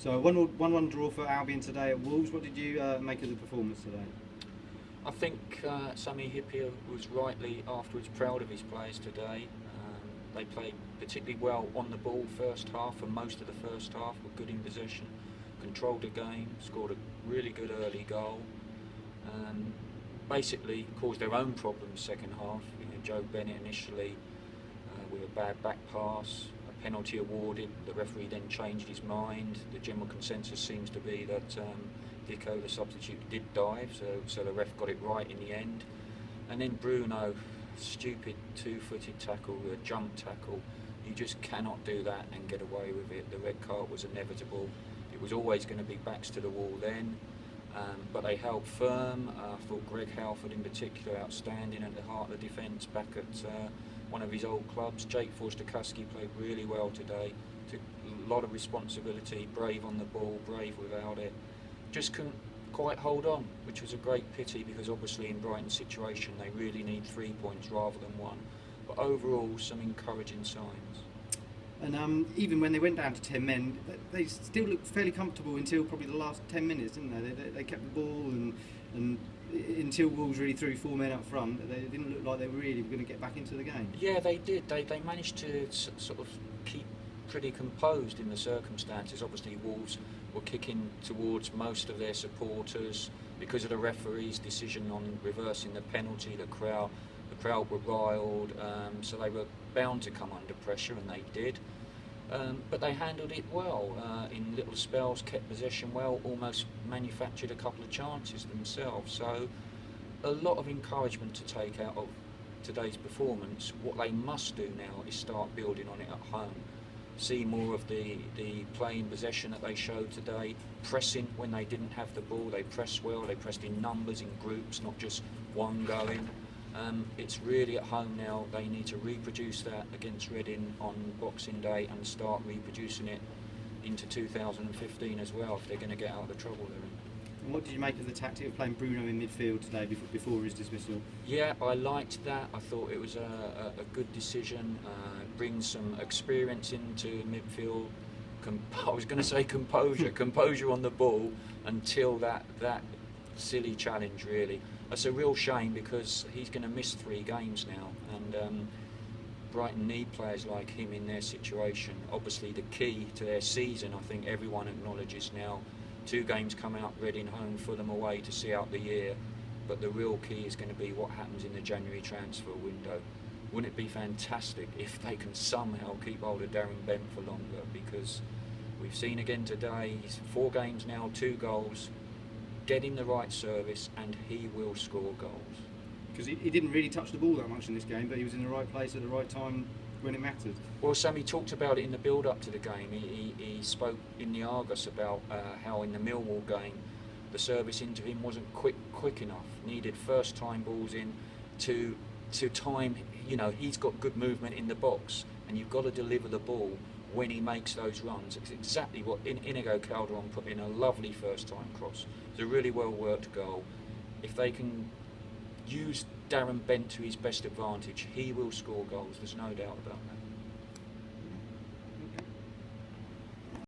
So a 1-1 draw for Albion today at Wolves. What did you make of the performance today? I think Sami Hyypiä was rightly afterwards proud of his players today. They played particularly well on the ball first half, and most of the first half were good in possession, controlled the game, scored a really good early goal. Basically caused their own problems second half. Joe Bennett initially with a bad back pass, a penalty awarded, the referee then changed his mind. The general consensus seems to be that Dicko, the substitute, did dive, so the ref got it right in the end. And then Bruno, stupid two-footed tackle, a jump tackle. You just cannot do that and get away with it. The red card was inevitable. It was always going to be backs to the wall then. But they held firm. I thought Greg Halford in particular outstanding at the heart of the defence back at one of his old clubs. Jake Forster-Kuski played really well today. Took a lot of responsibility, brave on the ball, brave without it. Just couldn't quite hold on, which was a great pity because obviously in Brighton's situation they really need 3 points rather than 1. But overall some encouraging signs. And even when they went down to 10 men, they still looked fairly comfortable until probably the last 10 minutes, didn't they? They kept the ball and until Wolves really threw 4 men up front, they didn't look like they were really going to get back into the game. Yeah, they did. They managed to sort of keep pretty composed in the circumstances. Obviously Wolves were kicking towards most of their supporters because of the referee's decision on reversing the penalty. The crowd were riled, so they were bound to come under pressure, and they did. But they handled it well in little spells, kept possession well, almost manufactured a couple of chances themselves. So a lot of encouragement to take out of today's performance. What they must do now is start building on it at home. See more of the play in possession that they showed today, pressing when they didn't have the ball. They pressed well, they pressed in numbers, in groups, not just one going. It's really at home now. They need to reproduce that against Reading on Boxing Day and start reproducing it into 2015 as well if they're going to get out of the trouble they're in. And what did you make of the tactic of playing Bruno in midfield today before his dismissal? Yeah, I liked that. I thought it was a good decision. Brings some experience into midfield. I was going to say composure on the ball until that silly challenge really. That's a real shame because he's going to miss 3 games now, and Brighton need players like him in their situation. Obviously the key to their season, I think everyone acknowledges now, 2 games coming up, Reading home, Fulham away to see out the year, but the real key is going to be what happens in the January transfer window. Wouldn't it be fantastic if they can somehow keep hold of Darren Bent for longer, because we've seen again today, he's 4 games now, 2 goals, get him the right service and he will score goals. Because he didn't really touch the ball that much in this game, but he was in the right place at the right time when it mattered. Well, Sammy talked about it in the build-up to the game. He spoke in the Argus about how in the Millwall game the service into him wasn't quick enough. Needed first-time balls in to time. You know, he's got good movement in the box, and you've got to deliver the ball when he makes those runs. It's exactly what Inigo Calderon put in, a lovely first-time cross. It's a really well-worked goal. If they can use Darren Bent to his best advantage, he will score goals, there's no doubt about that.